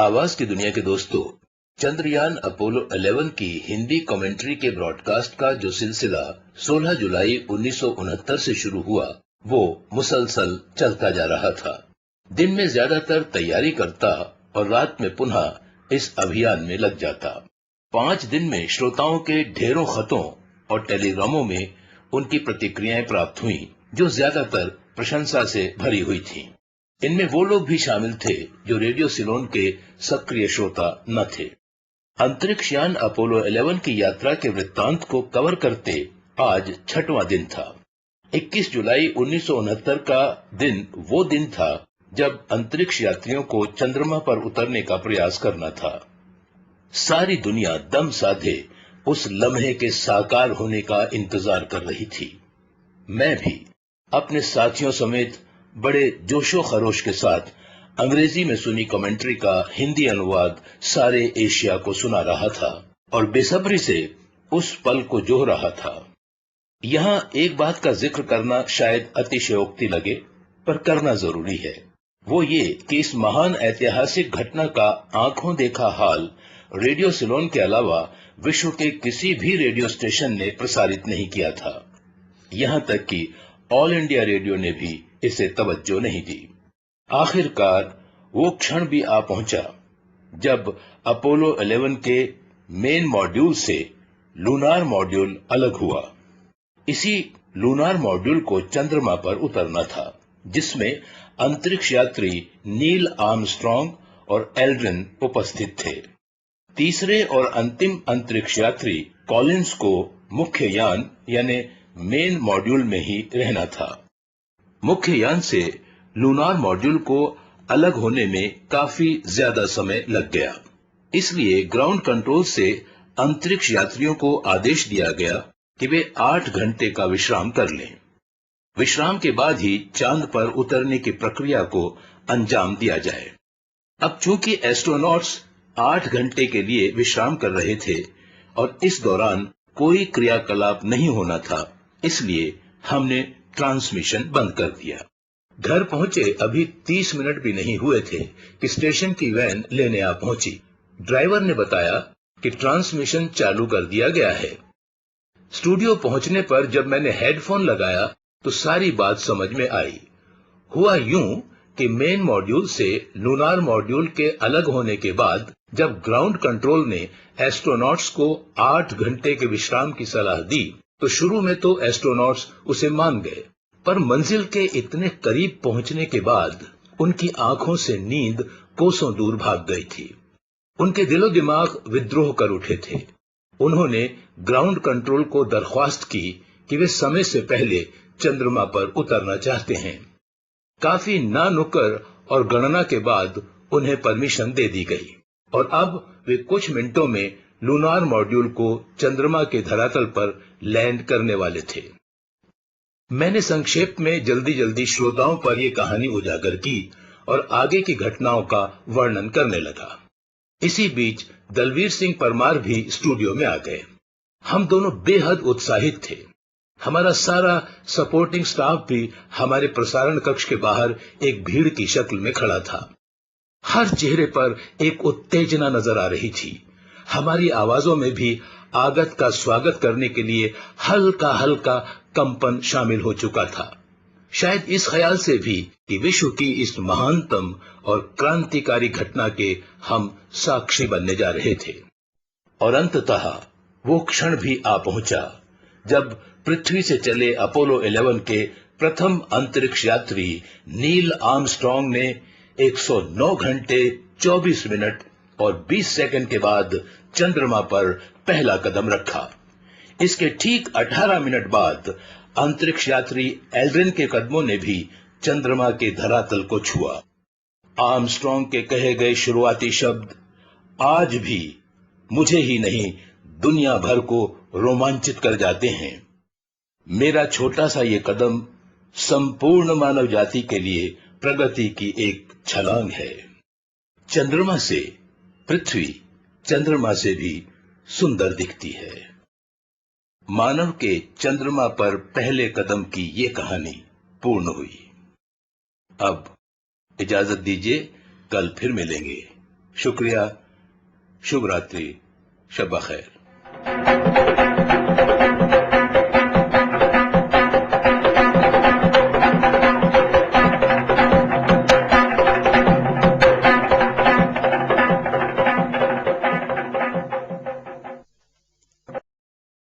आवाज की दुनिया के दोस्तों, चंद्रयान अपोलो 11 की हिंदी कमेंट्री के ब्रॉडकास्ट का जो सिलसिला 16 जुलाई 1969 से शुरू हुआ, वो मुसलसल चलता जा रहा था। दिन में ज्यादातर तैयारी करता और रात में पुनः इस अभियान में लग जाता। 5 दिन में श्रोताओं के ढेरों खतों और टेलीग्रामों में उनकी प्रतिक्रियाएं प्राप्त हुई, जो ज्यादातर प्रशंसा से भरी हुई थीं। इनमें वो लोग भी शामिल थे जो रेडियो सिलोन के सक्रिय श्रोता न थे। अंतरिक्ष यान अपोलो 11 की यात्रा के वृत्तांत को कवर करते आज 6वां दिन था। 21 जुलाई 1969 का दिन वो दिन था जब अंतरिक्ष यात्रियों को चंद्रमा पर उतरने का प्रयास करना था। सारी दुनिया दम साधे उस लम्हे के साकार होने का इंतजार कर रही थी। मैं भी अपने साथियों समेत बड़े जोशो खरोश के साथ अंग्रेजी में सुनी कमेंट्री का हिंदी अनुवाद सारे एशिया को सुना रहा था और बेसब्री से उस पल को जोह रहा था। यहाँ एक बात का जिक्र करना शायद अतिशयोक्ति लगे, पर करना जरूरी है। वो ये कि इस महान ऐतिहासिक घटना का आंखों देखा हाल रेडियो सिलोन के अलावा विश्व के किसी भी रेडियो स्टेशन ने प्रसारित नहीं किया था। यहाँ तक कि ऑल इंडिया रेडियो ने भी इसे तवज्जो नहीं दी। आखिरकार वो क्षण भी आ पहुंचा जब अपोलो 11 के मेन मॉड्यूल से लूनार मॉड्यूल अलग हुआ। इसी लूनार मॉड्यूल को चंद्रमा पर उतरना था, जिसमें अंतरिक्ष यात्री नील आर्मस्ट्रांग और एल्ड्रिन उपस्थित थे। तीसरे और अंतिम अंतरिक्ष यात्री कॉलिंस को मुख्य यान यानी मेन मॉड्यूल में ही रहना था। मुख्य यान से लूनार मॉड्यूल को अलग होने में काफी ज्यादा समय लग गया। इसलिए ग्राउंड कंट्रोल से अंतरिक्ष यात्रियों को आदेश दिया गया कि वे 8 घंटे का विश्राम कर लें। विश्राम के बाद ही चांद पर उतरने की प्रक्रिया को अंजाम दिया जाए। अब चूंकि एस्ट्रोनॉट्स 8 घंटे के लिए विश्राम कर रहे थे और इस दौरान कोई क्रियाकलाप नहीं होना था, इसलिए हमने ट्रांसमिशन बंद कर दिया। घर पहुंचे अभी 30 मिनट भी नहीं हुए थे कि स्टेशन की वैन लेने आ पहुंची। ड्राइवर ने बताया कि ट्रांसमिशन चालू कर दिया गया है। स्टूडियो पहुंचने पर जब मैंने हेडफोन लगाया तो सारी बात समझ में आई। हुआ यूं कि मेन मॉड्यूल से लूनार मॉड्यूल के अलग होने के बाद जब ग्राउंड कंट्रोल ने एस्ट्रोनॉट्स को 8 घंटे के विश्राम की सलाह दी तो शुरू में तो एस्ट्रोनॉट्स उसे मान गए, पर मंजिल के इतने करीब पहुंचने के बाद उनकी आंखों से नींद कोसों दूर भाग गई थी। उनके दिलो दिमाग विद्रोह कर उठे थे। उन्होंने ग्राउंड कंट्रोल को दरख्वास्त की कि वे समय से पहले चंद्रमा पर उतरना चाहते हैं। काफी ना नुक्कर और गणना के बाद उन्हें परमिशन दे दी गई और अब वे कुछ मिनटों में लूनार मॉड्यूल को चंद्रमा के धरातल पर लैंड करने वाले थे। मैंने संक्षेप में जल्दी श्रोताओं पर यह कहानी उजागर की और आगे की घटनाओं का वर्णन करने लगा। इसी बीच दलवीर सिंह परमार भी स्टूडियो में आ गए। हम दोनों बेहद उत्साहित थे। हमारा सारा सपोर्टिंग स्टाफ भी हमारे प्रसारण कक्ष के बाहर एक भीड़ की शक्ल में खड़ा था। हर चेहरे पर एक उत्तेजना नजर आ रही थी। हमारी आवाजों में भी आगत का स्वागत करने के लिए हल्का हल्का कंपन शामिल हो चुका था। शायद इस ख्याल से भी कि विश्व की इस महानतम और क्रांतिकारी घटना के हम साक्षी बनने जा रहे थे। और अंततः वो क्षण भी आ पहुंचा जब पृथ्वी से चले अपोलो 11 के प्रथम अंतरिक्ष यात्री नील आर्मस्ट्रांग ने 109 घंटे 24 मिनट और 20 सेकंड के बाद चंद्रमा पर पहला कदम रखा। इसके ठीक 18 मिनट बाद अंतरिक्ष यात्री एल्ड्रिन के कदमों ने भी चंद्रमा के धरातल को छुआ। आर्मस्ट्रांग के कहे गए शुरुआती शब्द आज भी मुझे ही नहीं दुनिया भर को रोमांचित कर जाते हैं। मेरा छोटा सा ये कदम संपूर्ण मानव जाति के लिए प्रगति की एक छलांग है। चंद्रमा से पृथ्वी चंद्रमा से भी सुंदर दिखती है। मानव के चंद्रमा पर पहले कदम की ये कहानी पूर्ण हुई। अब इजाजत दीजिए, कल फिर मिलेंगे। शुक्रिया, शुभ रात्रि, शब खैर।